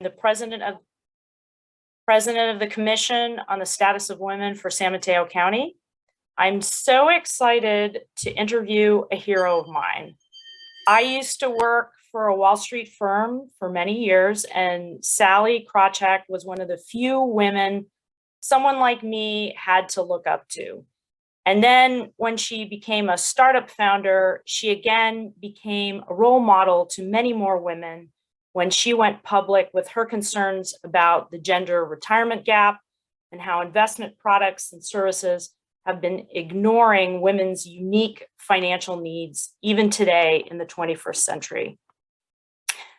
the president of the Commission on the Status of Women for San Mateo County. I'm so excited to interview a hero of mine. I used to work for a Wall Street firm for many years, and Sallie Krawcheck was one of the few women someone like me had to look up to. And then when she became a startup founder, she again became a role model to many more women when she went public with her concerns about the gender retirement gap and how investment products and services have been ignoring women's unique financial needs, even today in the 21st century.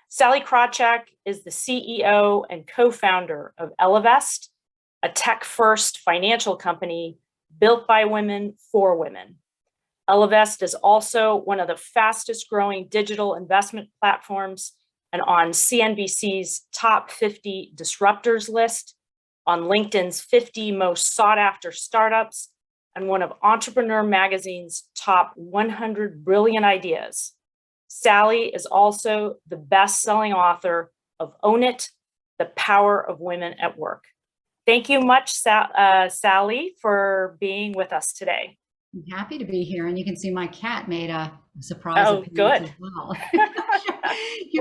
Sallie Krawcheck is the CEO and co-founder of Ellevest, a tech-first financial company built by women for women. Ellevest is also one of the fastest growing digital investment platforms and on CNBC's top 50 disruptors list, on LinkedIn's 50 most sought after startups, and one of Entrepreneur Magazine's top 100 brilliant ideas. Sallie is also the best-selling author of Own It, The Power of Women at Work. Thank you much, Sallie, for being with us today. I'm happy to be here, and you can see my cat made a surprise appearance as well.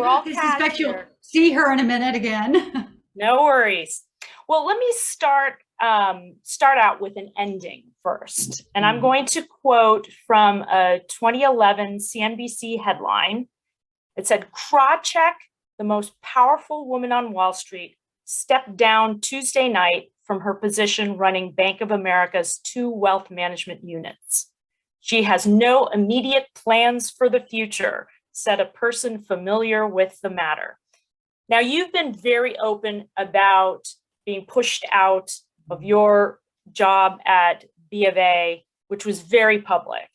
I suspect you'll see her in a minute again. No worries. Well, let me start out with an ending first. And I'm going to quote from a 2011 CNBC headline. It said, "Krawcheck, the most powerful woman on Wall Street, stepped down Tuesday night from her position running Bank of America's 2 wealth management units. She has no immediate plans for the future," said a person familiar with the matter. Now, you've been very open about being pushed out of your job at B of A, which was very public.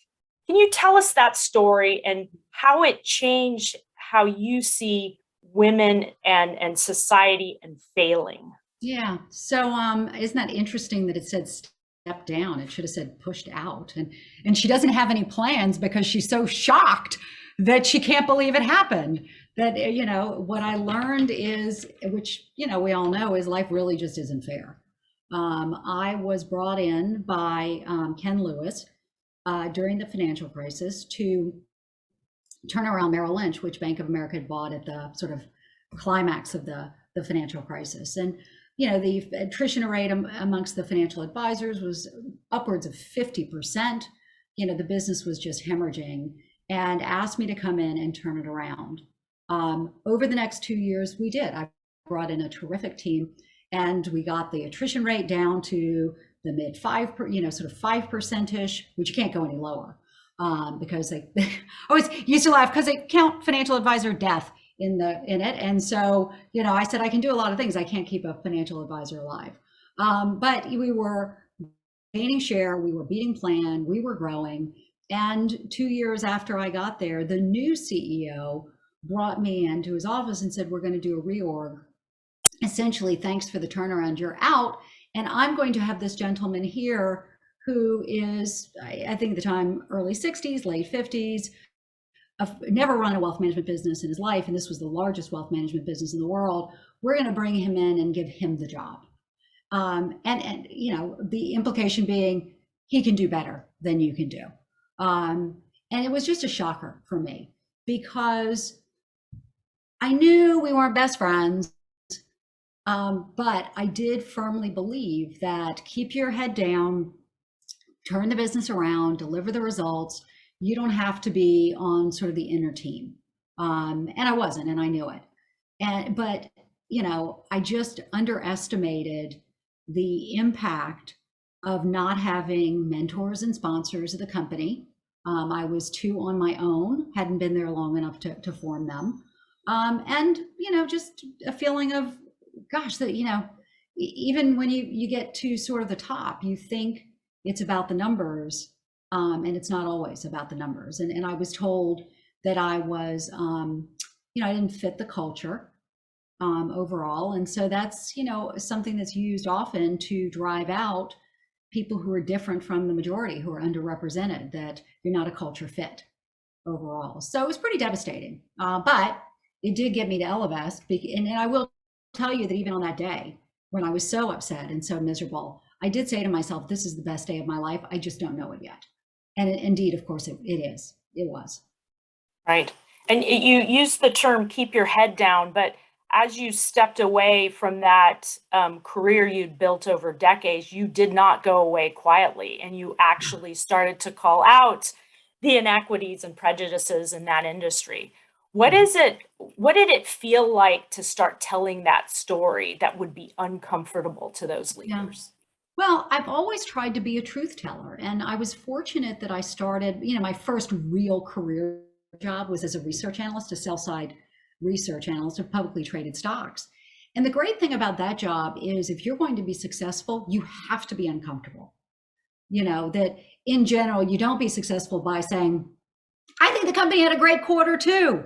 Can you tell us that story and how it changed how you see women and society and failing? Yeah. So isn't that interesting that it said step down? It should have said pushed out. And she doesn't have any plans because she's so shocked that she can't believe it happened. That, what I learned is, which, we all know, is life really just isn't fair. I was brought in by Ken Lewis during the financial crisis to turn around Merrill Lynch, which Bank of America had bought at the sort of climax of the financial crisis. And, the attrition rate amongst the financial advisors was upwards of 50%. The business was just hemorrhaging, and asked me to come in and turn it around. Over the next 2 years, we did. I brought in a terrific team, and we got the attrition rate down to the mid 5%, sort of 5%-ish, which you can't go any lower because they always used to laugh because they count financial advisor death in it. And so, I said, I can do a lot of things. I can't keep a financial advisor alive. But we were gaining share, we were beating plan, we were growing. And 2 years after I got there, the new CEO brought me into his office and said, we're going to do a reorg. Essentially, thanks for the turnaround, you're out. And I'm going to have this gentleman here who is, I think at the time, early 60s, late 50s, never run a wealth management business in his life. And this was the largest wealth management business in the world. We're going to bring him in and give him the job. And the implication being he can do better than you can do. And it was just a shocker for me because I knew we weren't best friends, but I did firmly believe that keep your head down, turn the business around, deliver the results. You don't have to be on sort of the inner team. And I wasn't, and I knew it. But I just underestimated the impact of not having mentors and sponsors of the company. I was too on my own, hadn't been there long enough to form them. And, just a feeling of, gosh, that, even when you get to sort of the top, you think it's about the numbers, and it's not always about the numbers. And I was told that I was, I didn't fit the culture overall. And so that's, something that's used often to drive out people who are different from the majority, who are underrepresented, that you're not a culture fit overall. So it was pretty devastating. But it did get me to Ellevest. And I will tell you that even on that day when I was so upset and so miserable, I did say to myself, this is the best day of my life. I just don't know it yet. And indeed, of course, it is. It was. Right. And you used the term keep your head down, but as you stepped away from that career you'd built over decades, you did not go away quietly, and you actually started to call out the inequities and prejudices in that industry. What did it feel like to start telling that story that would be uncomfortable to those leaders? Well, I've always tried to be a truth teller, and I was fortunate that I started, my first real career job was as a research analyst, a sell-side research analyst of publicly traded stocks. And the great thing about that job is if you're going to be successful, you have to be uncomfortable. That in general, you don't be successful by saying, I think the company had a great quarter too.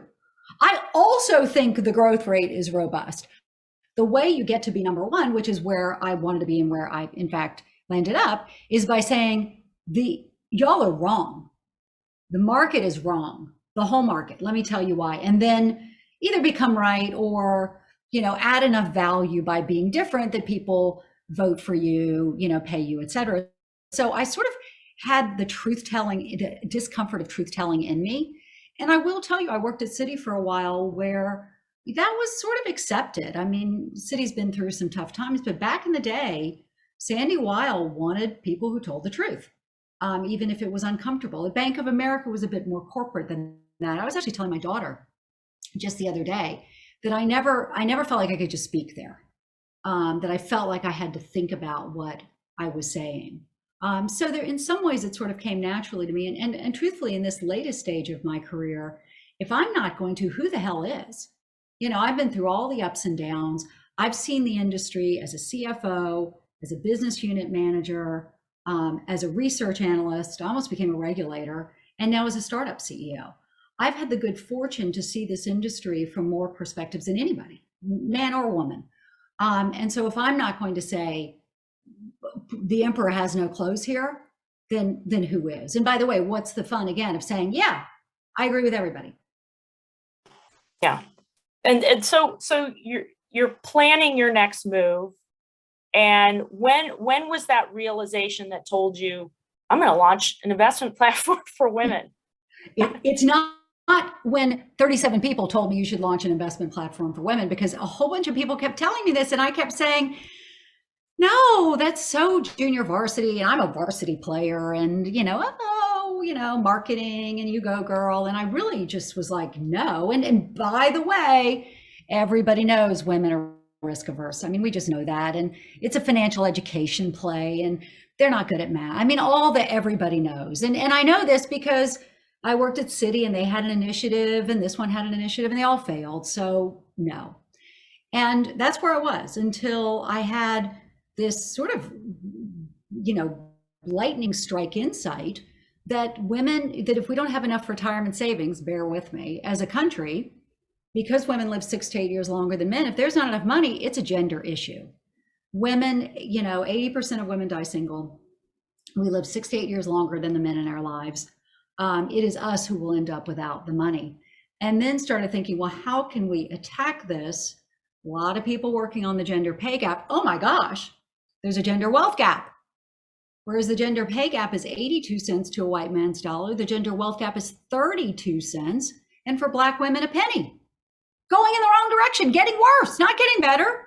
I also think the growth rate is robust. The way you get to be number one, which is where I wanted to be and where I, in fact, landed up, is by saying, y'all are wrong. The market is wrong. The whole market. Let me tell you why. And then either become right or, add enough value by being different that people vote for you, pay you, et cetera. So I sort of had the discomfort of truth telling in me. And I will tell you, I worked at Citi for a while where that was sort of accepted. I mean, Citi's been through some tough times, but back in the day, Sandy Weil wanted people who told the truth, even if it was uncomfortable. The Bank of America was a bit more corporate than that. I was actually telling my daughter just the other day that I never felt like I could just speak there, that I felt like I had to think about what I was saying. So there, in some ways, it sort of came naturally to me. And truthfully, in this latest stage of my career, if I'm not going to, who the hell is? I've been through all the ups and downs. I've seen the industry as a CFO, as a business unit manager, as a research analyst, I almost became a regulator, and now as a startup CEO. I've had the good fortune to see this industry from more perspectives than anybody, man or woman. And so if I'm not going to say the emperor has no clothes here, then who is? And by the way, what's the fun again of saying, yeah, I agree with everybody. Yeah. And so you're planning your next move. And when was that realization that told you, I'm going to launch an investment platform for women? It's not when 37 people told me you should launch an investment platform for women, because a whole bunch of people kept telling me this, and I kept saying, no, that's so junior varsity, and I'm a varsity player, and marketing, and you go girl. And I really just was like, no. And by the way, everybody knows women are risk averse. I mean, we just know that. And it's a financial education play, and they're not good at math. I mean, all that everybody knows. And I know this because I worked at Citi and they had an initiative, and this one had an initiative, and they all failed. So no. And that's where I was until I had this sort of, lightning strike insight that if we don't have enough retirement savings, bear with me, as a country, because women live 6 to 8 years longer than men, if there's not enough money, it's a gender issue. Women, 80% of women die single. We live 6 to 8 years longer than the men in our lives. It is us who will end up without the money. And then started thinking, well, how can we attack this? A lot of people working on the gender pay gap. Oh my gosh, there's a gender wealth gap. Whereas the gender pay gap is 82 cents to a white man's dollar, the gender wealth gap is 32 cents. And for Black women, a penny. Going in the wrong direction, getting worse, not getting better.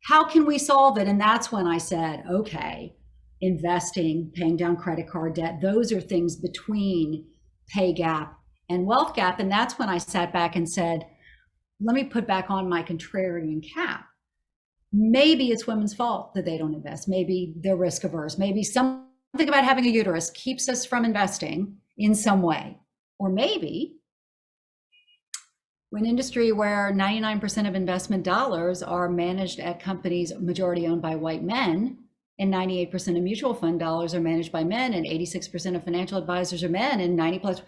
How can we solve it? And that's when I said, okay, investing, paying down credit card debt, those are things between pay gap and wealth gap. And that's when I sat back and said, let me put back on my contrarian cap. Maybe it's women's fault that they don't invest. Maybe they're risk averse. Maybe something about having a uterus keeps us from investing in some way. Or maybe an industry where 99% of investment dollars are managed at companies majority owned by white men, and 98% of mutual fund dollars are managed by men, and 86% of financial advisors are men, and 90+,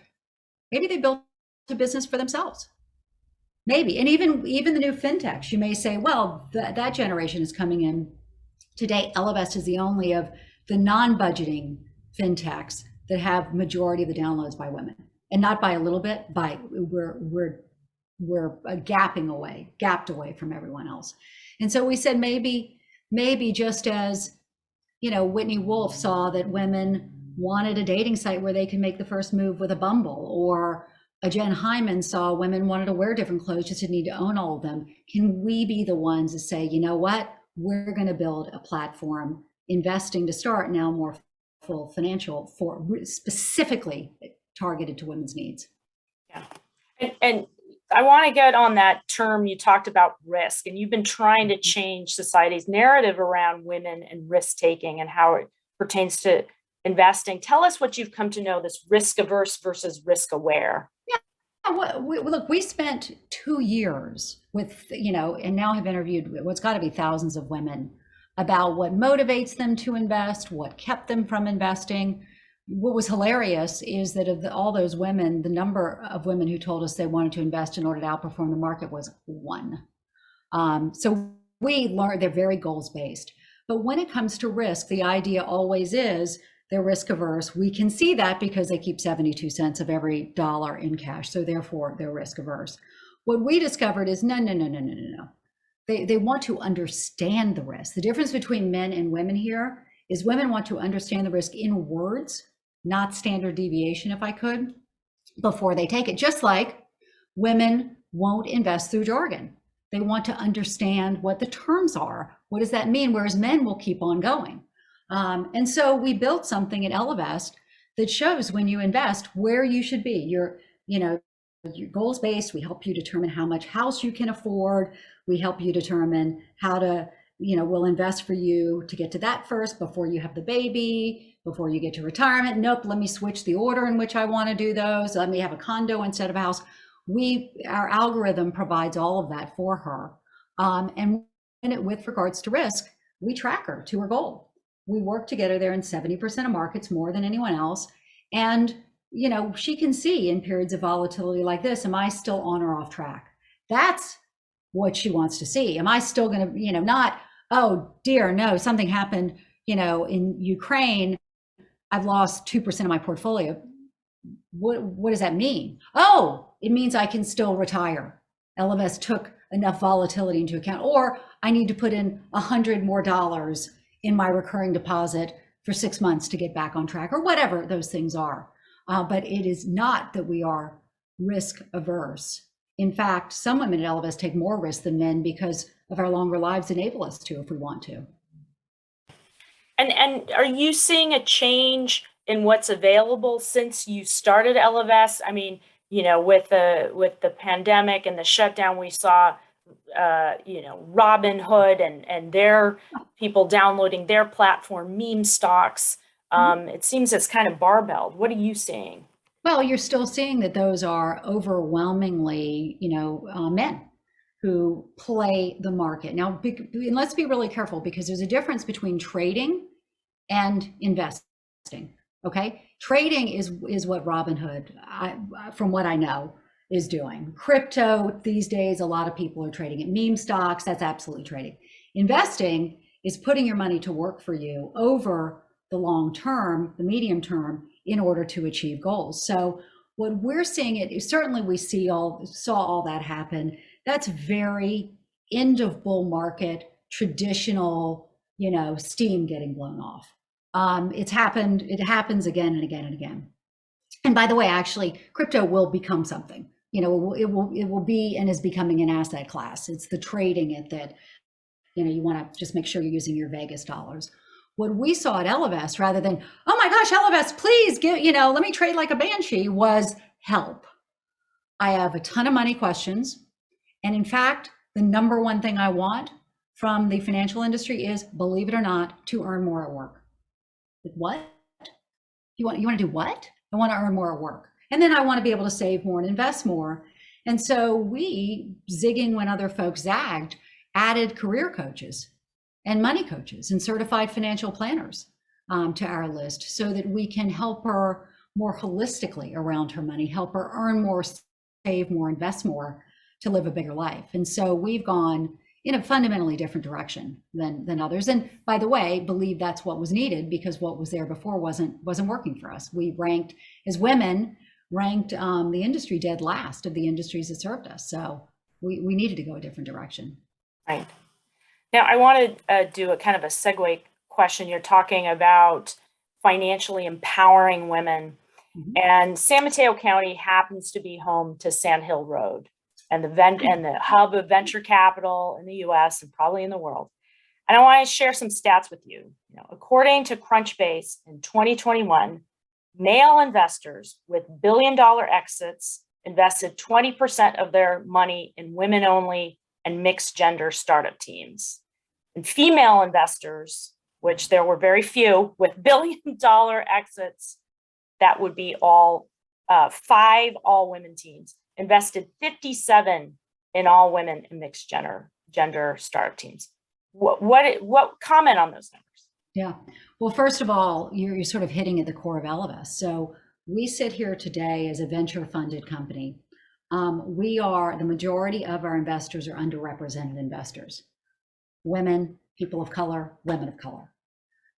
maybe they built a business for themselves. Maybe. And even the new fintechs, you may say, well, that generation is coming in today. Ellevest is the only of the non-budgeting fintechs that have majority of the downloads by women, and not by a little bit, we're gapped away from everyone else. And so we said maybe just as, Whitney Wolf saw that women wanted a dating site where they could make the first move with a Bumble, or a Jen Hyman saw women wanted to wear different clothes, just didn't need to own all of them. Can we be the ones to say, you know what, we're going to build a platform, investing to start now, more full financial, for specifically targeted to women's needs. Yeah. And I want to get on that term you talked about, risk, and you've been trying to change society's narrative around women and risk taking and how it pertains to investing. Tell us what you've come to know, this risk averse versus risk aware. Yeah, look, we spent 2 years with, and now have interviewed what's got to be thousands of women about what motivates them to invest, what kept them from investing. What was hilarious is that of all those women, the number of women who told us they wanted to invest in order to outperform the market was 1. So we learned they're very goals based. But when it comes to risk, the idea always is they're risk averse. We can see that because they keep 72 cents of every dollar in cash. So therefore, they're risk averse. What we discovered is no. They want to understand the risk. The difference between men and women here is women want to understand the risk in words, not standard deviation, if I could, before they take it. Just like women won't invest through jargon. They want to understand what the terms are. What does that mean? Whereas men will keep on going. And so we built something at Ellevest that shows when you invest where you should be. You're goals based. We help you determine how much house you can afford. We help you determine how to, we'll invest for you to get to that first before you have the baby, before you get to retirement. Nope, let me switch the order in which I want to do those. Let me have a condo instead of a house. Our algorithm provides all of that for her. And with regards to risk, we track her to her goal. We work to get her there in 70% of markets, more than anyone else. And, she can see in periods of volatility like this, am I still on or off track? That's what she wants to see. Am I still going to, not, oh dear, no, something happened, in Ukraine, I've lost 2% of my portfolio. What does that mean? Oh, it means I can still retire. Ellevest took enough volatility into account, or I need to put in $100 more in my recurring deposit for 6 months to get back on track, or whatever those things are. But it is not that we are risk averse. In fact, some women at Ellevest take more risk than men because of our longer lives enable us to, if we want to. And are you seeing a change in what's available since you started Ellevest? I mean, with the pandemic and the shutdown, we saw, Robinhood and their people downloading their platform, meme stocks. It seems it's kind of barbelled. What are you seeing? Well, you're still seeing that those are overwhelmingly, men who play the market. Now, and let's be really careful, because there's a difference between trading and investing. Okay, trading is what Robinhood, from what I know, is doing. Crypto these days, a lot of people are trading it. Meme stocks, that's absolutely trading. Investing is putting your money to work for you over the long term, the medium term, in order to achieve goals. So what we're seeing, certainly we saw all that happen. That's very end of bull market, traditional, steam getting blown off. It's happened. It happens again and again and again. And by the way, actually, crypto will become something. It will be and is becoming an asset class. It's the trading it that, you want to just make sure you're using your Vegas dollars. What we saw at Ellevest, rather than, oh my gosh, Ellevest, please let me trade like a banshee, was help. I have a ton of money questions. And in fact, the number one thing I want from the financial industry is, believe it or not, to earn more at work. What? You want to do what? I want to earn more at work. And then I want to be able to save more and invest more. And so we, zigging when other folks zagged, added career coaches and money coaches and certified financial planners to our list, so that we can help her more holistically around her money, help her earn more, save more, invest more to live a bigger life. And so we've gone in a fundamentally different direction than others. And by the way, believe that's what was needed, because what was there before wasn't working for us. We ranked, as women, the industry dead last of the industries that served us. So we needed to go a different direction. Right. Now, I want to do a kind of a segue question. You're talking about financially empowering women. And San Mateo County happens to be home to Sand Hill Road and the hub of venture capital in the US and probably in the world. And I want to share some stats with you. According to Crunchbase in 2021, male investors with billion-dollar exits invested 20% of their money in women-only and mixed-gender startup teams. And female investors, which there were very few, with billion-dollar exits, that would be all 5 all-women teams, invested 57 in all women and mixed gender startup teams. What comment on those numbers? Yeah. Well, first of all, you're sort of hitting at the core of Ellevest. So we sit here today as a venture funded company. The majority of our investors are underrepresented investors, women, people of color, women of color.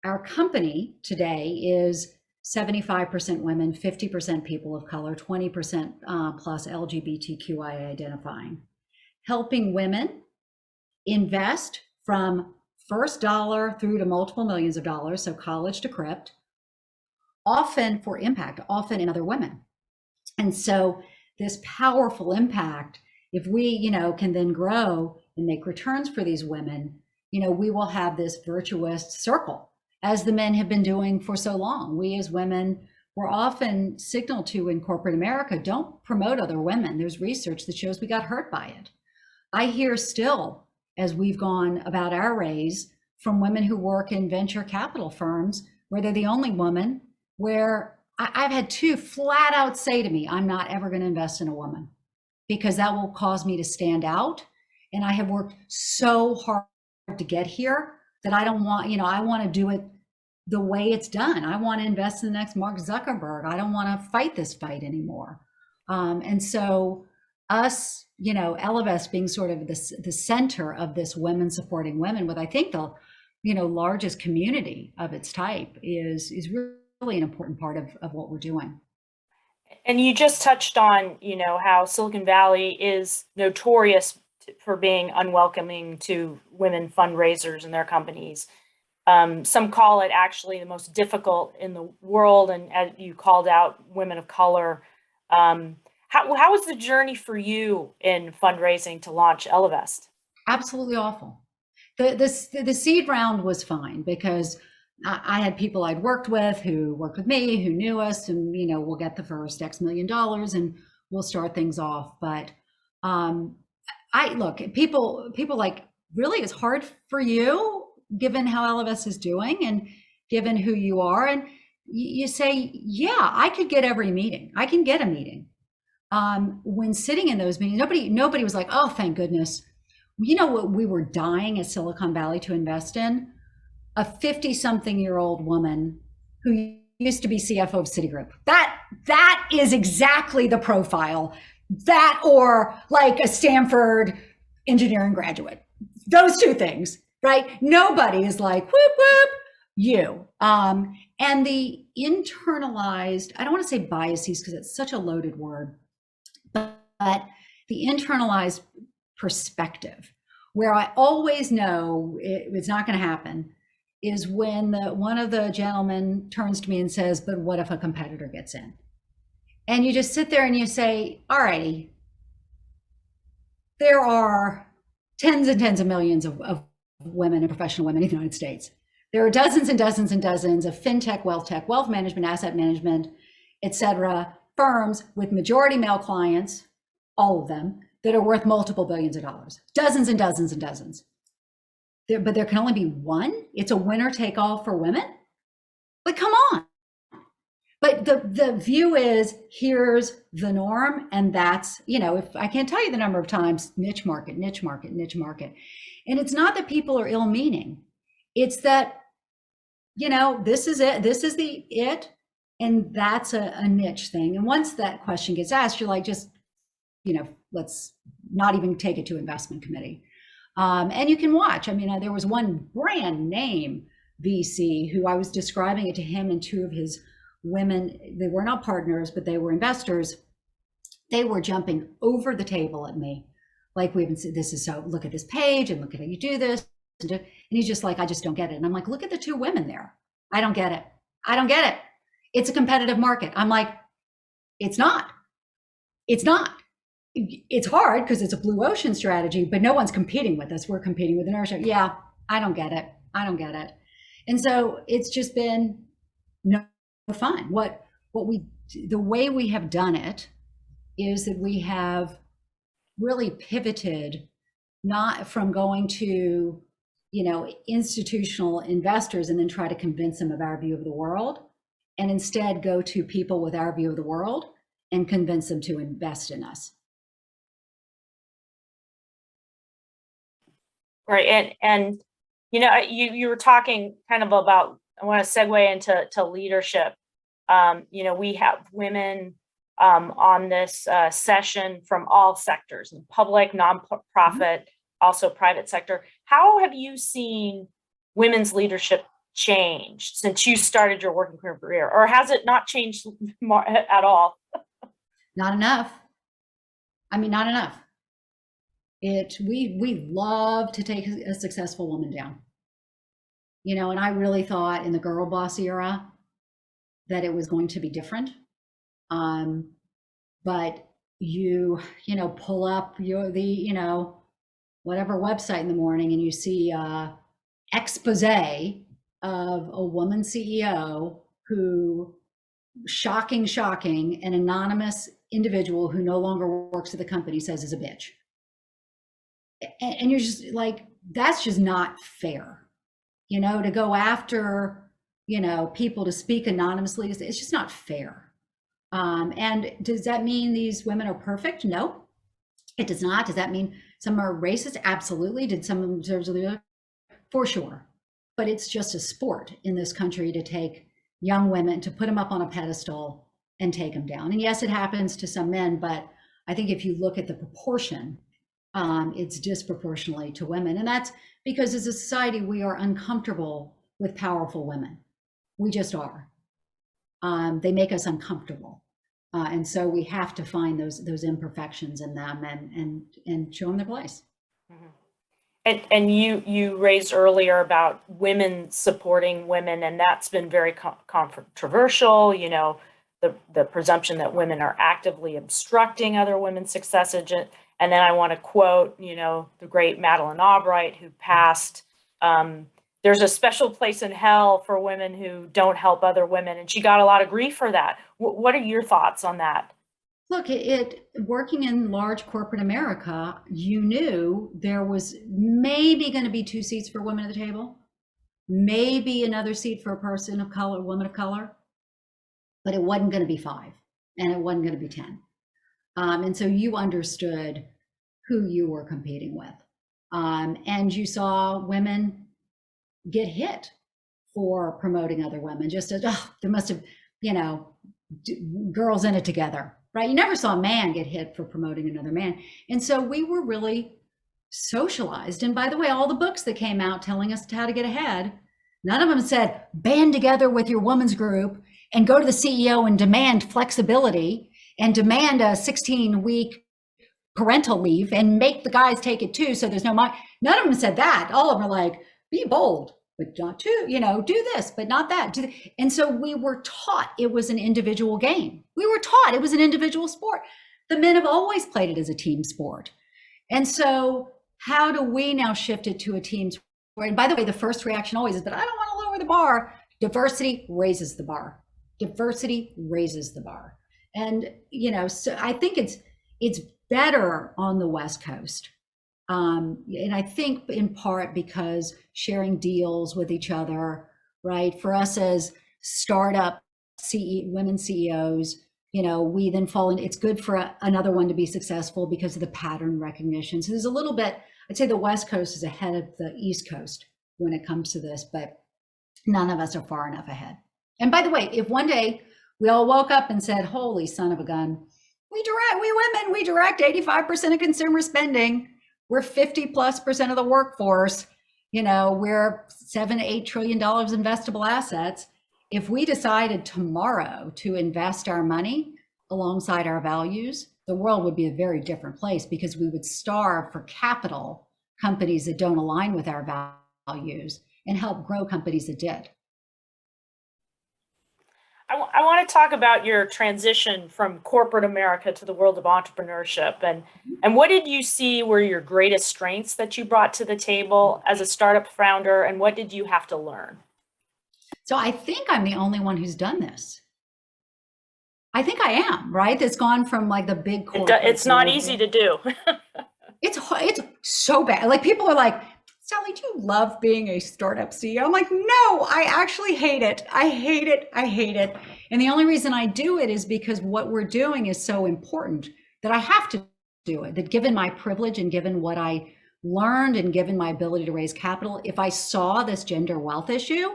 Our company today is 75% women, 50% people of color, 20% plus LGBTQIA identifying, helping women invest from first dollar through to multiple millions of dollars, so college to crypt, often for impact, often in other women. And so this powerful impact, if we, can then grow and make returns for these women, we will have this virtuous circle, as the men have been doing for so long. We as women were often signaled to in corporate America, don't promote other women. There's research that shows we got hurt by it. I hear still, as we've gone about our raise, from women who work in venture capital firms where they're the only woman, where I've had 2 flat out say to me, I'm not ever going to invest in a woman because that will cause me to stand out. And I have worked so hard to get here that I don't want, I want to do it the way it's done. I want to invest in the next Mark Zuckerberg. I don't want to fight this fight anymore. And so us, Ellevest being sort of the center of this women supporting women with, I think, the, largest community of its type is really an important part of what we're doing. And you just touched on, how Silicon Valley is notorious for being unwelcoming to women fundraisers and thetheir companies. Some call it actually the most difficult in the world. And as you called out, women of color. How was the journey for you in fundraising to launch Ellevest? Absolutely awful. The seed round was fine because I had people I'd worked with who worked with me, who knew us, and we'll get the first X million dollars and we'll start things off. But people like, really, it's hard for you given how Ellevest is doing and given who you are. And you say, yeah, I could get every meeting. I can get a meeting. When sitting in those meetings, nobody was like, oh, thank goodness. What we were dying at Silicon Valley to invest in? A 50-something-year-old woman who used to be CFO of Citigroup. That is exactly the profile. That or like a Stanford engineering graduate. Those 2 things, right? Nobody is like, whoop, whoop, you. And the internalized, I don't want to say biases because it's such a loaded word, but the internalized perspective, where I always know it's not going to happen, is when one of the gentlemen turns to me and says, but what if a competitor gets in? And you just sit there and you say, all righty, there are tens and tens of millions of women and professional women in the United States. There are dozens and dozens and dozens of fintech, wealth management, asset management, et cetera, firms with majority male clients, all of them, that are worth multiple billions of dollars, dozens and dozens and dozens. But there can only be one? It's a winner take all for women? Like, come on. But the view is, here's the norm. And that's, if I can't tell you the number of times, niche market, niche market, niche market. And it's not that people are ill-meaning. It's that, this is it. This is it. And that's a niche thing. And once that question gets asked, you're like, just, let's not even take it to investment committee. And you can watch. There was one brand name VC who I was describing it to him and 2 of his women. They were not partners, but they were investors. They were jumping over the table at me. Like, this is so, look at this page and look at how you do this. to. And he's just like, I just don't get it. And I'm like, look at the two women there. I don't get it. I don't get it. It's a competitive market. I'm like, it's not. It's not. It's hard because it's a blue ocean strategy, but no one's competing with us. We're competing with inertia. Yeah, I don't get it. I don't get it. And so it's just been no fun. The way we have done it is that we have really pivoted, not from going to, institutional investors and then try to convince them of our view of the world, and instead go to people with our view of the world and convince them to invest in us. Right. And you were talking kind of about, I want to segue into leadership. We have women on this session from all sectors, public, nonprofit, also private sector. How have you seen women's leadership change since you started your working career, or has it not changed at all? Not enough. Not enough. We love to take a successful woman down. And I really thought in the girl boss era that it was going to be different. But you pull up whatever website in the morning and you see expose of a woman CEO who, shocking, an anonymous individual who no longer works at the company says is a bitch. And you're just like, that's just not fair, to go after, people to speak anonymously. It's just not fair. And does that mean these women are perfect? No, it does not. Does that mean some are racist? Absolutely. Did some of them deserve to leave? For sure. But it's just a sport in this country to take young women, to put them up on a pedestal and take them down. And yes, it happens to some men, but I think if you look at the proportion, it's disproportionately to women. And that's because as a society, we are uncomfortable with powerful women. We just are. They make us uncomfortable. And so we have to find those imperfections in them and show them their place. Mm-hmm. And you raised earlier about women supporting women, and that's been very controversial. The presumption that women are actively obstructing other women's success. And then I want to quote, the great Madeleine Albright, who passed, there's a special place in hell for women who don't help other women. And she got a lot of grief for that. What are your thoughts on that? Look, working in large corporate America, you knew there was maybe going to be 2 seats for women at the table, maybe another seat for a person of color, woman of color, but it wasn't going to be 5 and it wasn't going to be 10. And so you understood who you were competing with. And you saw women get hit for promoting other women, just as, there must have, girls in it together, right? You never saw a man get hit for promoting another man. And so we were really socialized. And by the way, all the books that came out telling us how to get ahead, none of them said, band together with your women's group and go to the CEO and demand flexibility and demand a 16-week parental leave and make the guys take it too. So there's no money. None of them said that. All of them are like, be bold, but not to, do this, but not that. And so we were taught it was an individual game. We were taught it was an individual sport. The men have always played it as a team sport. And so how do we now shift it to a team sport? And by the way, the first reaction always is, but I don't want to lower the bar. Diversity raises the bar. Diversity raises the bar. And, so I think it's better on the West Coast. And I think in part because sharing deals with each other, right? For us as startup women CEOs, we then fall in, it's good for another one to be successful because of the pattern recognition. So there's a little bit, I'd say the West Coast is ahead of the East Coast when it comes to this, but none of us are far enough ahead. And by the way, if one day we all woke up and said, holy son of a gun, we women direct 85% of consumer spending. We're 50+% of the workforce. We're $7 to $8 trillion investable assets. If we decided tomorrow to invest our money alongside our values, the world would be a very different place because we would starve for capital companies that don't align with our values and help grow companies that did. I want to talk about your transition from corporate America to the world of entrepreneurship, and what did you see were your greatest strengths that you brought to the table as a startup founder, and what did you have to learn? So I think I'm the only one who's done this. I think I am, right? That's gone from like the big corporate. It's not easy to do. It's so bad. Like people are like, Sallie, do you love being a startup CEO? I'm like, no, I actually hate it. I hate it. I hate it. And the only reason I do it is because what we're doing is so important that I have to do it. That given my privilege and given what I learned and given my ability to raise capital, if I saw this gender wealth issue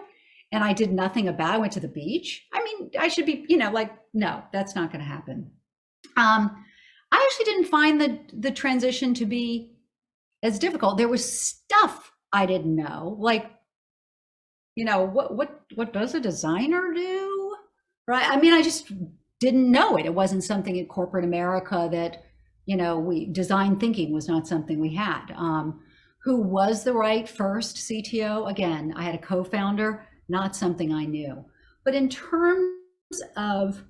and I did nothing about it, I went to the beach, I mean, I should be, like, no, that's not going to happen. I actually didn't find the transition to be as difficult. There was stuff I didn't know, like, what does a designer do, right? I mean, I just didn't know it. It wasn't something in corporate America that, design thinking was not something we had. Who was the right first CTO? Again, I had a co-founder, not something I knew. But in terms of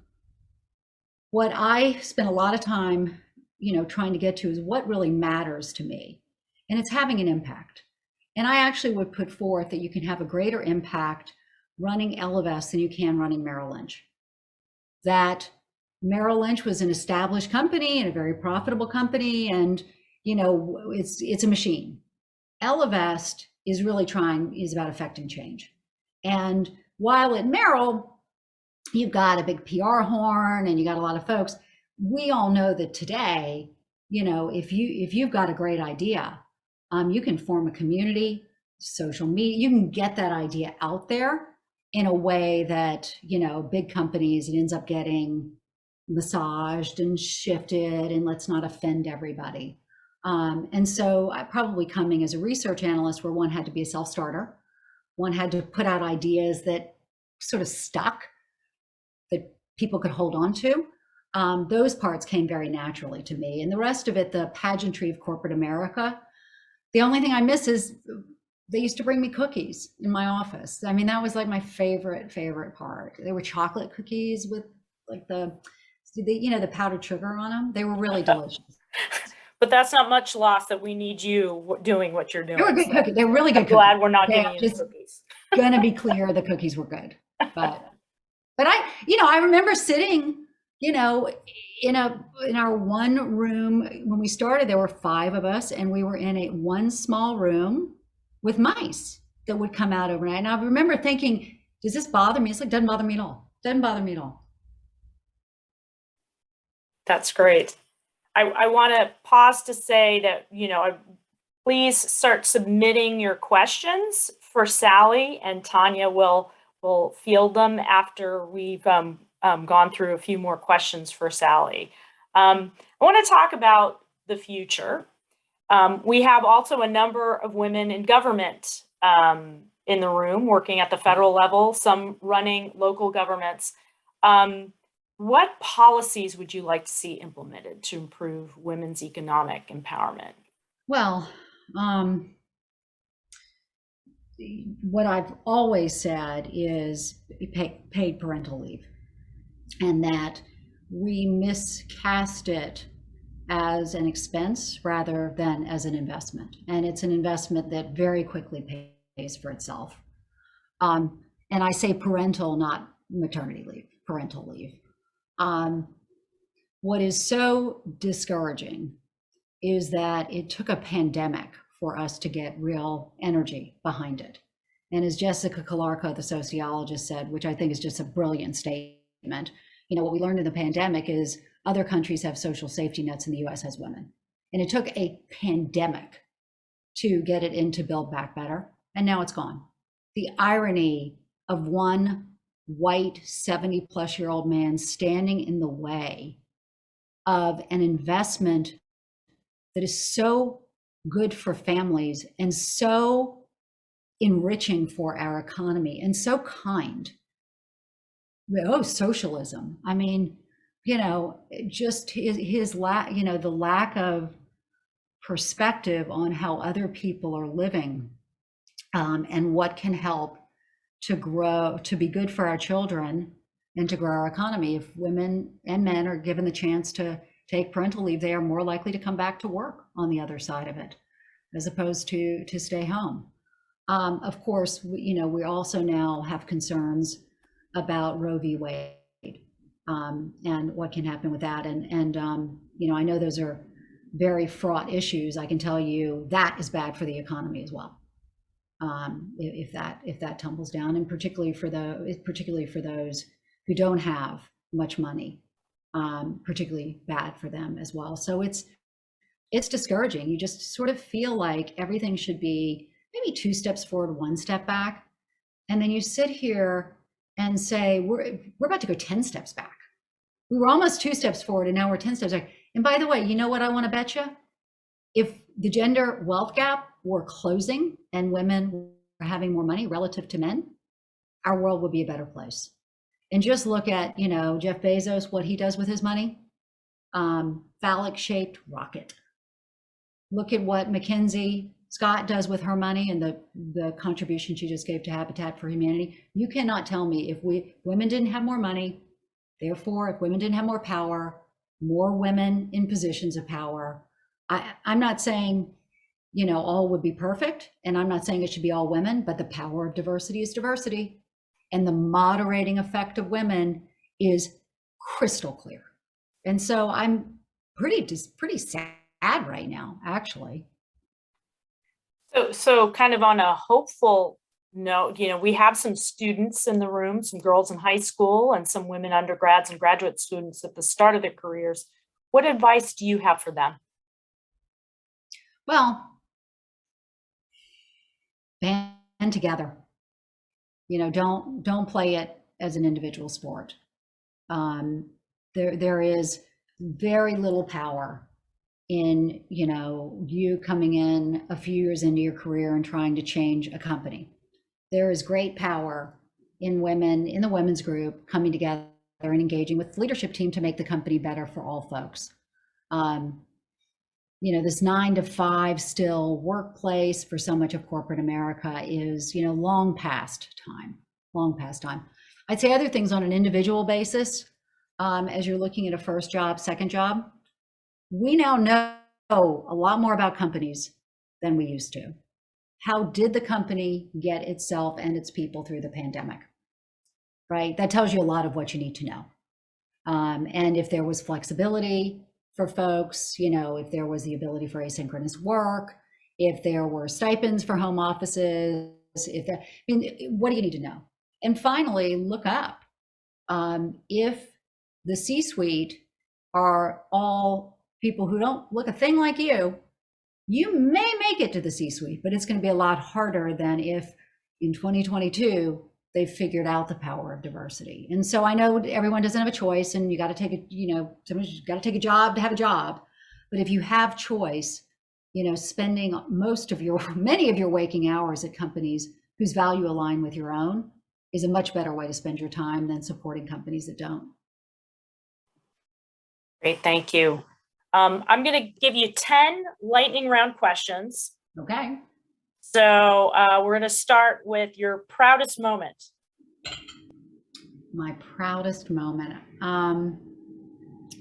what I spent a lot of time, trying to get to is what really matters to me. And it's having an impact. And I actually would put forth that you can have a greater impact running Ellevest than you can running Merrill Lynch. That Merrill Lynch was an established company and a very profitable company, and it's a machine. Ellevest is about affecting change. And while at Merrill, you've got a big PR horn and you got a lot of folks, we all know that today, if you've got a great idea, you can form a community, social media, you can get that idea out there in a way that, big companies, it ends up getting massaged and shifted, and let's not offend everybody. And so I probably coming as a research analyst where one had to be a self-starter, one had to put out ideas that sort of stuck, that people could hold on to. Those parts came very naturally to me. And the rest of it, the pageantry of corporate America, the only thing I miss is they used to bring me cookies in my office. I mean, that was like my favorite part. They were chocolate cookies with like the powdered sugar on them. They were really delicious. But that's not much loss that we need you doing what you're doing. They were good cookies. They were really good cookies. Glad we're not getting you cookies. Gonna be clear, the cookies were good. But I remember sitting, in our one room when we started, there were 5 of us, and we were in one small room with mice that would come out overnight. And I remember thinking, does this bother me? It's like, doesn't bother me at all. Doesn't bother me at all. That's great. I want to pause to say that, please start submitting your questions for Sallie, and Tanya will field them after we've gone through a few more questions for Sallie. I want to talk about the future. We have also a number of women in government in the room working at the federal level, some running local governments. What policies would you like to see implemented to improve women's economic empowerment? Well, what I've always said is paid parental leave, and that we miscast it as an expense rather than as an investment. And it's an investment that very quickly pays for itself. And I say parental, not maternity leave, parental leave. What is so discouraging is that it took a pandemic for us to get real energy behind it. And as Jessica Calarco, the sociologist, said, which I think is just a brilliant statement, what we learned in the pandemic is other countries have social safety nets and the US has women. And it took a pandemic to get it into Build Back Better, and now it's gone. The irony of one white 70-plus-year-old man standing in the way of an investment that is so good for families and so enriching for our economy and so kind. Socialism. I mean, just his lack, the lack of perspective on how other people are living and what can help to grow, to be good for our children and to grow our economy. If women and men are given the chance to take parental leave, they are more likely to come back to work on the other side of it, as opposed to stay home. Of course, we also now have concerns about Roe v. Wade, and what can happen with that. And I know those are very fraught issues. I can tell you that is bad for the economy as well. If that tumbles down, and particularly for those who don't have much money, particularly bad for them as well. So it's discouraging. You just sort of feel like everything should be maybe 2 steps forward, 1 step back, and then you sit here and say, we're about to go 10 steps back. We were almost 2 steps forward, and now we're 10 steps back. And by the way, you know what I want to bet you? If the gender wealth gap were closing and women were having more money relative to men, our world would be a better place. And just look at, Jeff Bezos, what he does with his money. Phallic-shaped rocket. Look at what Mackenzie Scott does with her money and the contribution she just gave to Habitat for Humanity. You cannot tell me if women didn't have more money, therefore, if women didn't have more power, more women in positions of power. I'm not saying, all would be perfect, and I'm not saying it should be all women, but the power of diversity is diversity. And the moderating effect of women is crystal clear. And so I'm pretty sad right now, actually. So kind of on a hopeful note, we have some students in the room, some girls in high school and some women undergrads and graduate students at the start of their careers. What advice do you have for them? Well, band together. Don't play it as an individual sport. There is very little power in you coming in a few years into your career and trying to change a company. There is great power in women in the women's group coming together and engaging with the leadership team to make the company better for all folks. This 9 to 5 still workplace for so much of corporate America is, long past time. I'd say other things on an individual basis, as you're looking at a first job, second job, we now know a lot more about companies than we used to. How did the company get itself and its people through the pandemic, right? That tells you a lot of what you need to know. And if there was flexibility for folks, if there was the ability for asynchronous work, if there were stipends for home offices, what do you need to know? And finally, look up. If the C-suite are all people who don't look a thing like you may make it to the C-suite, but it's going to be a lot harder than if in 2022 they've figured out the power of diversity. And so I know everyone doesn't have a choice, and you got to take somebody's got to take a job to have a job. But if you have choice, spending many of your waking hours at companies whose value align with your own is a much better way to spend your time than supporting companies that don't. Great, thank you. I'm going to give you 10 lightning round questions. Okay. So we're going to start with your proudest moment. My proudest moment.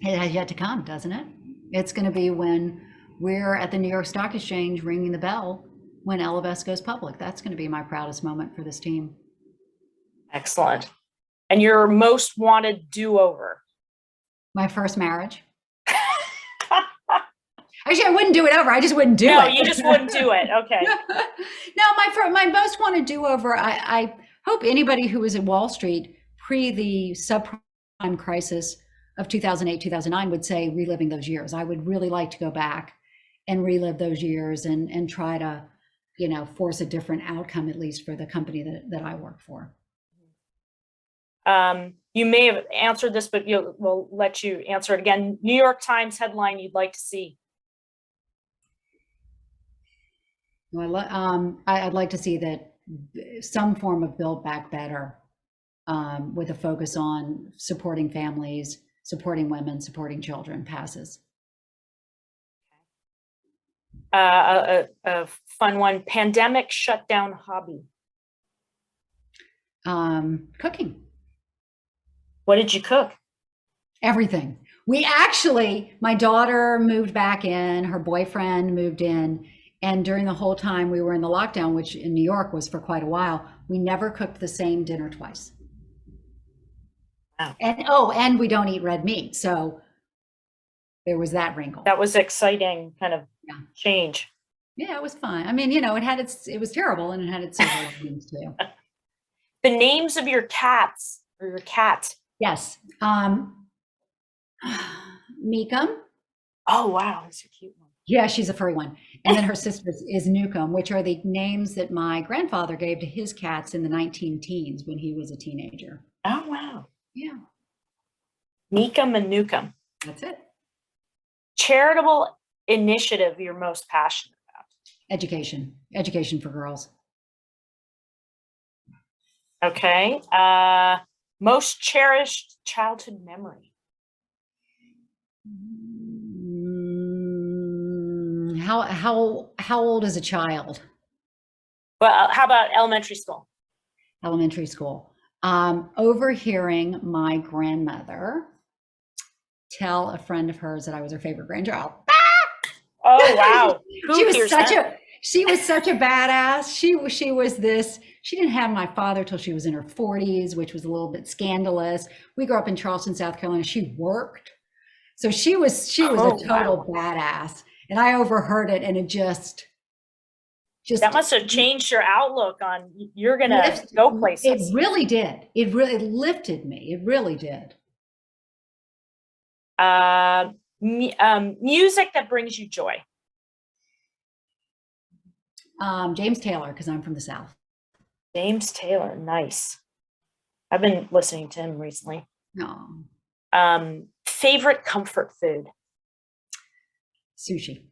It has yet to come, doesn't it? It's going to be when we're at the New York Stock Exchange ringing the bell when Ellevest goes public. That's going to be my proudest moment for this team. Excellent. And your most wanted do-over? My first marriage. Actually, I wouldn't do it over. I just wouldn't do it. No, you just wouldn't do it. Okay. No, my most wanted do-over, I hope anybody who was at Wall Street pre the subprime crisis of 2008, 2009 would say reliving those years. I would really like to go back and relive those years and try to, force a different outcome, at least for the company that I work for. You may have answered this, but we'll let you answer it again. New York Times headline you'd like to see. I'd like to see that some form of Build Back Better, with a focus on supporting families, supporting women, supporting children passes. A fun one. Pandemic shutdown hobby. Cooking. What did you cook? Everything. My daughter moved back in, her boyfriend moved in, and during the whole time we were in the lockdown, which in New York was for quite a while, we never cooked the same dinner twice. Wow. And we don't eat red meat, so there was that wrinkle. That was exciting kind of change. Yeah, it was fun. I mean, it was terrible, and it had its silver linings too. The names of your cats or your cat. Yes. Meekum. Oh, wow. That's a cute one. Yeah, she's a furry one. And then her sister is Nukem, which are the names that my grandfather gave to his cats in the 19-teens when he was a teenager. Oh, wow. Yeah. Meekum and Nukem. That's it. Charitable initiative you're most passionate about. Education for girls. Okay. Most cherished childhood memory. How old is a child? Well, how about elementary school? Elementary school. Overhearing my grandmother tell a friend of hers that I was her favorite grandchild. Oh, wow. She was such a badass. She didn't have my father till she was in her 40s, which was a little bit scandalous. We grew up in Charleston, South Carolina. She worked. So she was a total badass. And I overheard it, and it just that must have changed your outlook on you're gonna go places. It really did. It really lifted me. It really did. Music that brings you joy. James Taylor, because I'm from the South. James Taylor, nice. I've been listening to him recently. No. Favorite comfort food? Sushi.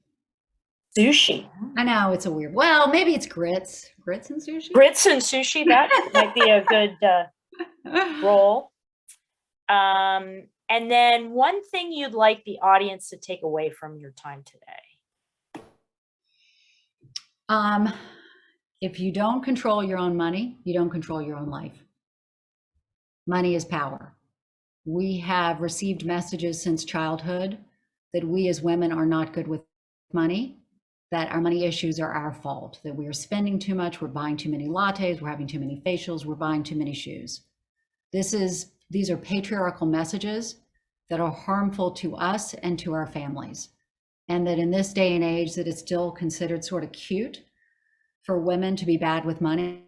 Sushi. I know it's a weird. Well, maybe it's grits. Grits and sushi. Grits and sushi. That might be a good roll. And then one thing you'd like the audience to take away from your time today. If you don't control your own money, you don't control your own life. Money is power. We have received messages since childhood that we as women are not good with money, that our money issues are our fault, that we are spending too much, we're buying too many lattes, we're having too many facials, we're buying too many shoes. These are patriarchal messages that are harmful to us and to our families. And that in this day and age that it's still considered sort of cute for women to be bad with money,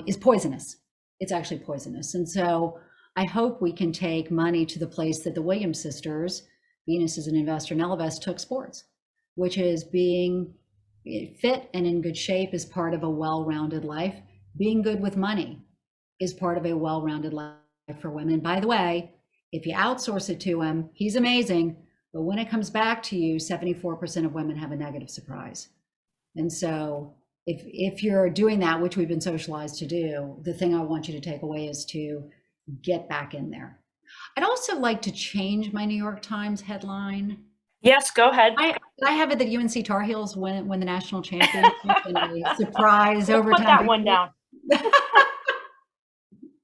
is poisonous. It's actually poisonous. And so I hope we can take money to the place that the Williams sisters, Venus is an investor, and Ellevest took sports, which is being fit and in good shape is part of a well-rounded life. Being good with money is part of a well-rounded life for women. By the way, if you outsource it to him, he's amazing. But when it comes back to you, 74% of women have a negative surprise. And so if you're doing that, which we've been socialized to do, the thing I want you to take away is to get back in there. I'd also like to change my New York Times headline. Yes, go ahead. I have it that UNC Tar Heels win the national championship in a surprise overtime. Put that one down.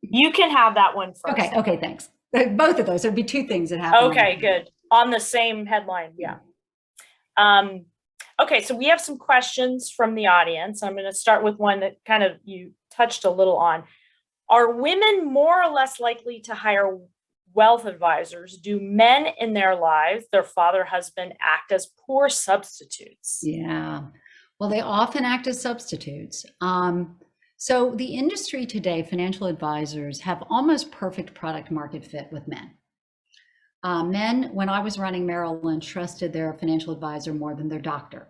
You can have that one first. Okay, thanks. Both of those. There'd be two things that happen. Okay, good. On the same headline, yeah. Okay, so we have some questions from the audience. I'm going to start with one that kind of you touched a little on. Are women more or less likely to hire wealth advisors? Do men in their lives, their father, husband, act as poor substitutes? Yeah, well, they often act as substitutes. So the industry today, financial advisors have almost perfect product market fit with men. Men, when I was running Merrill Lynch, trusted their financial advisor more than their doctor.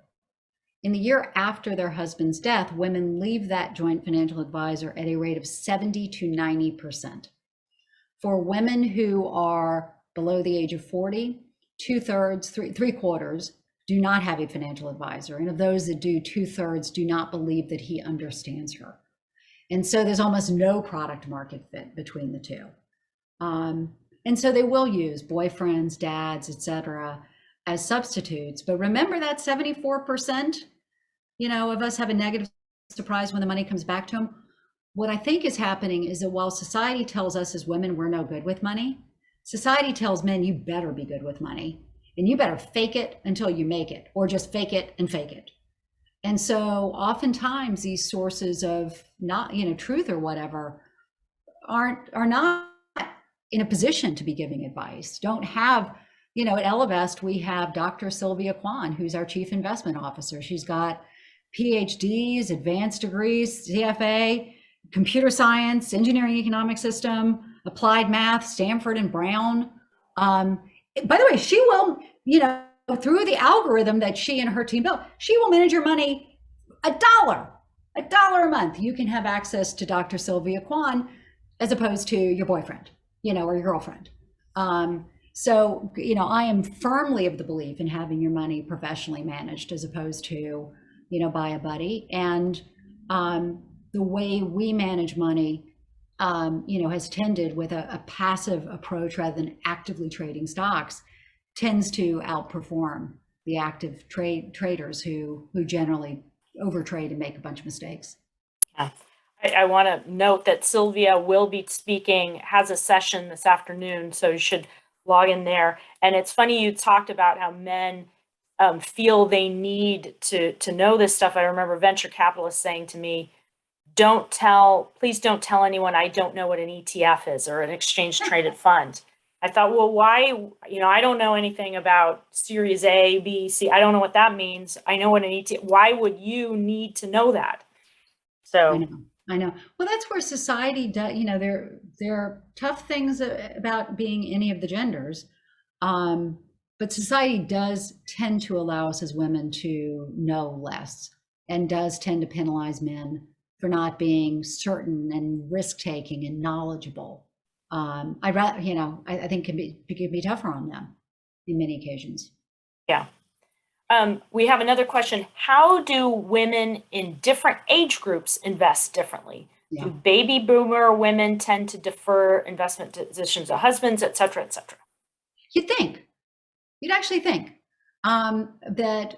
In the year after their husband's death, women leave that joint financial advisor at a rate of 70 to 90%. For women who are below the age of 40, 2/3, three quarters do not have a financial advisor. And of those that do, 2/3 do not believe that he understands her. And so there's almost no product market fit between the two. And so they will use boyfriends, dads, etc. as substitutes. But remember that 74%, of us have a negative surprise when the money comes back to them. What I think is happening is that while society tells us as women we're no good with money, society tells men you better be good with money, and you better fake it until you make it, or just fake it and fake it. And so oftentimes these sources of not, truth or whatever are not in a position to be giving advice, don't have, at Ellevest, we have Dr. Sylvia Kwan, who's our chief investment officer. She's got PhDs, advanced degrees, CFA, computer science, engineering economic system, applied math, Stanford and Brown. By the way, she will, through the algorithm that she and her team built, she will manage your money $1 a month. You can have access to Dr. Sylvia Kwan as opposed to your boyfriend, or your girlfriend. So, I am firmly of the belief in having your money professionally managed as opposed to, by a buddy. And the way we manage money, has tended with a passive approach rather than actively trading stocks, tends to outperform the active traders who generally overtrade and make a bunch of mistakes. Yeah. I want to note that Sylvia will be speaking, has a session this afternoon, so you should log in there. And it's funny you talked about how men feel they need to know this stuff. I remember venture capitalists saying to me, please don't tell anyone I don't know what an ETF is or an exchange traded fund. I thought, well, why? I don't know anything about Series A, B, C. I don't know what that means. I know what an ETF. Why would you need to know that? So I know. Well, that's where society does. There are tough things about being any of the genders, but society does tend to allow us as women to know less, and does tend to penalize men for not being certain and risk taking and knowledgeable. I'd rather, I think it can be tougher on them in many occasions. Yeah. We have another question. How do women in different age groups invest differently? Yeah. Do baby boomer women tend to defer investment decisions to husbands, et cetera, et cetera? You'd actually think that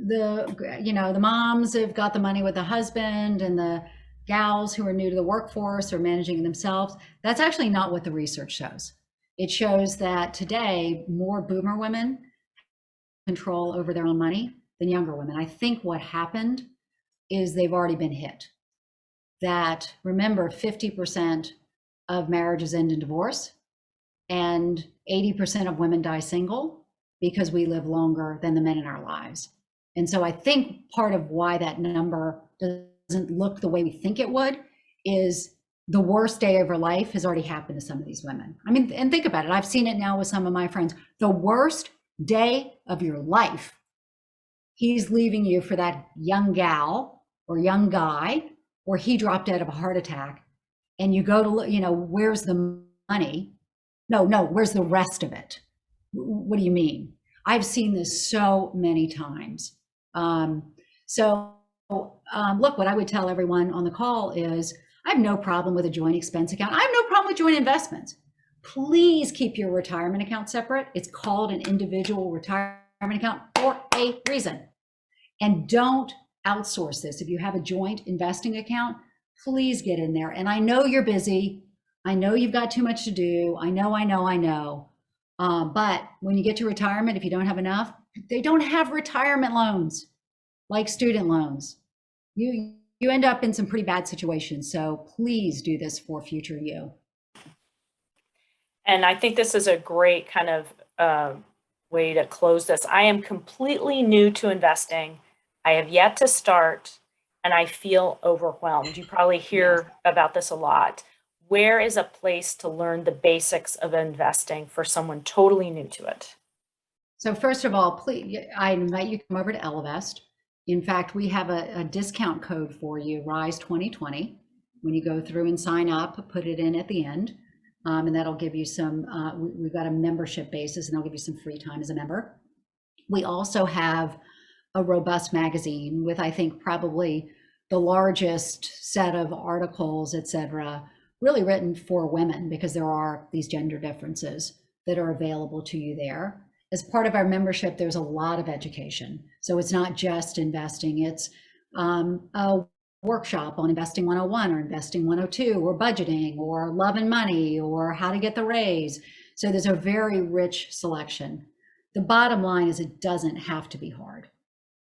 the moms have got the money with the husband, and the gals who are new to the workforce or managing themselves. That's actually not what the research shows. It shows that today more boomer women control over their own money than younger women. I think what happened is they've already been hit. That, remember, 50% of marriages end in divorce, and 80% of women die single because we live longer than the men in our lives. And so I think part of why that number doesn't look the way we think it would is the worst day of her life has already happened to some of these women. I mean, and think about it. I've seen it now with some of my friends. The worst day of your life, he's leaving you for that young gal or young guy, or he dropped dead of a heart attack, and you go to, where's the money? No, where's the rest of it? What do you mean? I've seen this so many times. Look, what I would tell everyone on the call is, I have no problem with a joint expense account. I have no problem with joint investments. Please keep your retirement account separate. It's called an individual retirement account for a reason. And don't outsource this. If you have a joint investing account, please get in there. And I know you're busy. I know you've got too much to do. I know. But when you get to retirement, if you don't have enough, they don't have retirement loans like student loans. You end up in some pretty bad situations. So please do this for future you. And I think this is a great kind of way to close this. I am completely new to investing. I have yet to start, and I feel overwhelmed. You probably hear about this a lot. Where is a place to learn the basics of investing for someone totally new to it? So first of all, please, I invite you to come over to Ellevest. In fact, we have a discount code for you, RISE 2020. When you go through and sign up, put it in at the end. And that'll give you some, we've got a membership basis, and they'll give you some free time as a member. We also have a robust magazine with, I think, probably the largest set of articles, et cetera, really written for women, because there are these gender differences that are available to you there. as part of our membership, there's a lot of education. So it's not just investing, it's a workshop on investing 101 or investing 102 or budgeting or love and money or how to get the raise. So there's a very rich selection. The bottom line is it doesn't have to be hard,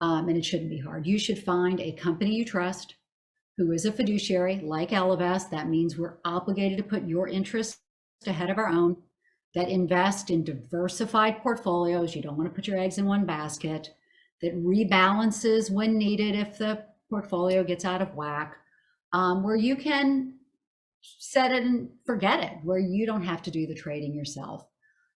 and it shouldn't be hard. You should find a company you trust who is a fiduciary like Ellevest. That means we're obligated to put your interests ahead of our own, that invest in diversified portfolios. You don't want to put your eggs in one basket, that rebalances when needed if the portfolio gets out of whack, where you can set it and forget it, where you don't have to do the trading yourself.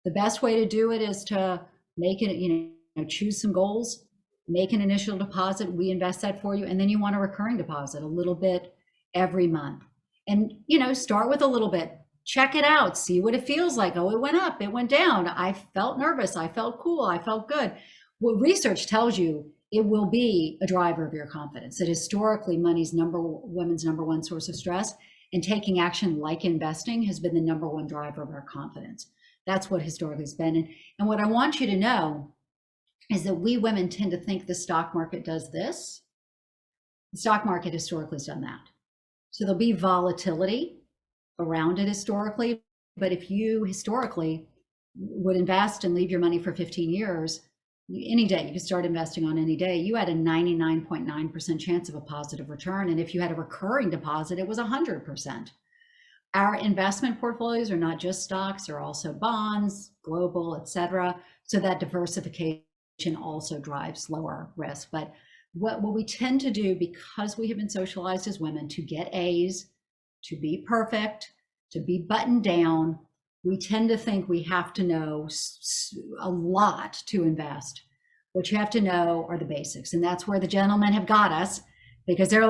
The best way to do it is to make it, choose some goals, make an initial deposit, we invest that for you, and then you want a recurring deposit, a little bit every month. And, start with a little bit, check it out, see what it feels like. Oh, it went up, it went down. I felt nervous, I felt cool, I felt good. What research tells you, it will be a driver of your confidence. That historically, money's women's number one source of stress, and taking action like investing has been the number one driver of our confidence. That's what historically has been. And what I want you to know is that we women tend to think the stock market does this. The stock market historically has done that. So there'll be volatility around it historically, but if you historically would invest and leave your money for 15 years, any day, you could start investing on any day, you had a 99.9% chance of a positive return. And if you had a recurring deposit, it was 100%. Our investment portfolios are not just stocks, they're also bonds, global, et cetera. So that diversification also drives lower risk. But what we tend to do, because we have been socialized as women to get A's, to be perfect, to be buttoned down, we tend to think we have to know a lot to invest. What you have to know are the basics. And that's where the gentlemen have got us, because they're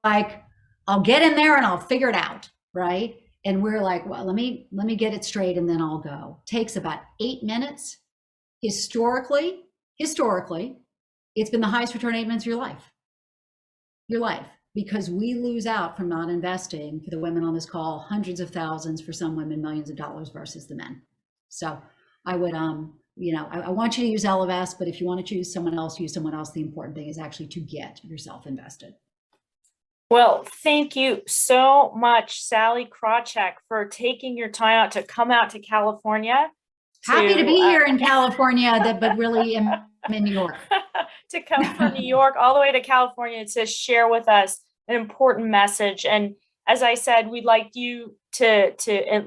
like, I'll get in there and I'll figure it out, right? And we're like, well, let me get it straight and then I'll go. Takes about 8 minutes. Historically, it's been the highest return 8 minutes of your life, because we lose out from not investing, for the women on this call, hundreds of thousands, for some women, millions of dollars versus the men. So I would, I want you to use Ellevest, but if you want to choose someone else, use someone else. The important thing is actually to get yourself invested. Well, thank you so much, Sallie Krawcheck, for taking your time out to come out to California. Happy to be here in California, but really I'm in New York. To come from New York all the way to California to share with us an important message. And as I said, we'd like you to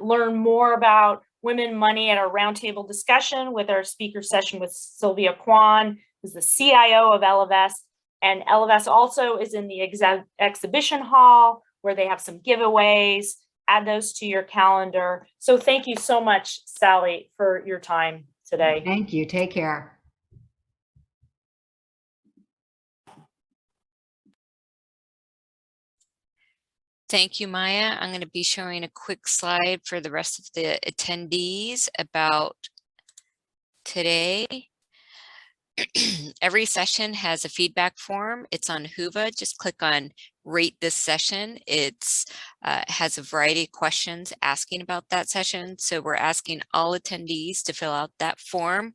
learn more about women money at our roundtable discussion with our speaker session with Sylvia Kwan, who's the CIO of Ellevest. And Ellevest also is in the exhibition hall where they have some giveaways. Add those to your calendar. So thank you so much, Sallie, for your time today. Thank you. Take care. Thank you, Maya. I'm going to be showing a quick slide for the rest of the attendees about today. Every session has a feedback form. It's on Whova. Just click on rate this session. It's has a variety of questions asking about that session. So we're asking all attendees to fill out that form.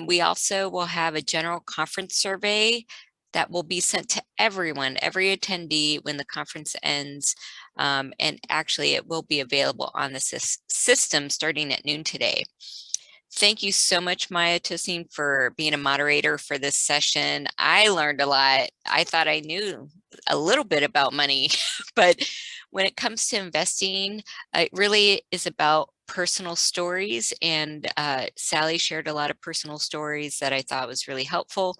We also will have a general conference survey that will be sent to everyone, every attendee when the conference ends. And actually it will be available on the system starting at noon today. Thank you so much, Maya Tussing, for being a moderator for this session. I learned a lot. I thought I knew a little bit about money, but when it comes to investing, it really is about personal stories. And Sallie shared a lot of personal stories that I thought was really helpful.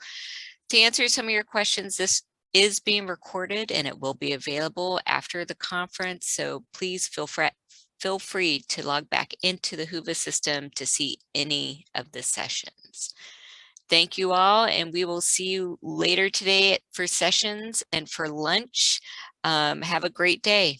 To answer some of your questions, this is being recorded and it will be available after the conference. So please feel free to log back into the Whova system to see any of the sessions. Thank you all, and we will see you later today for sessions and for lunch. Have a great day.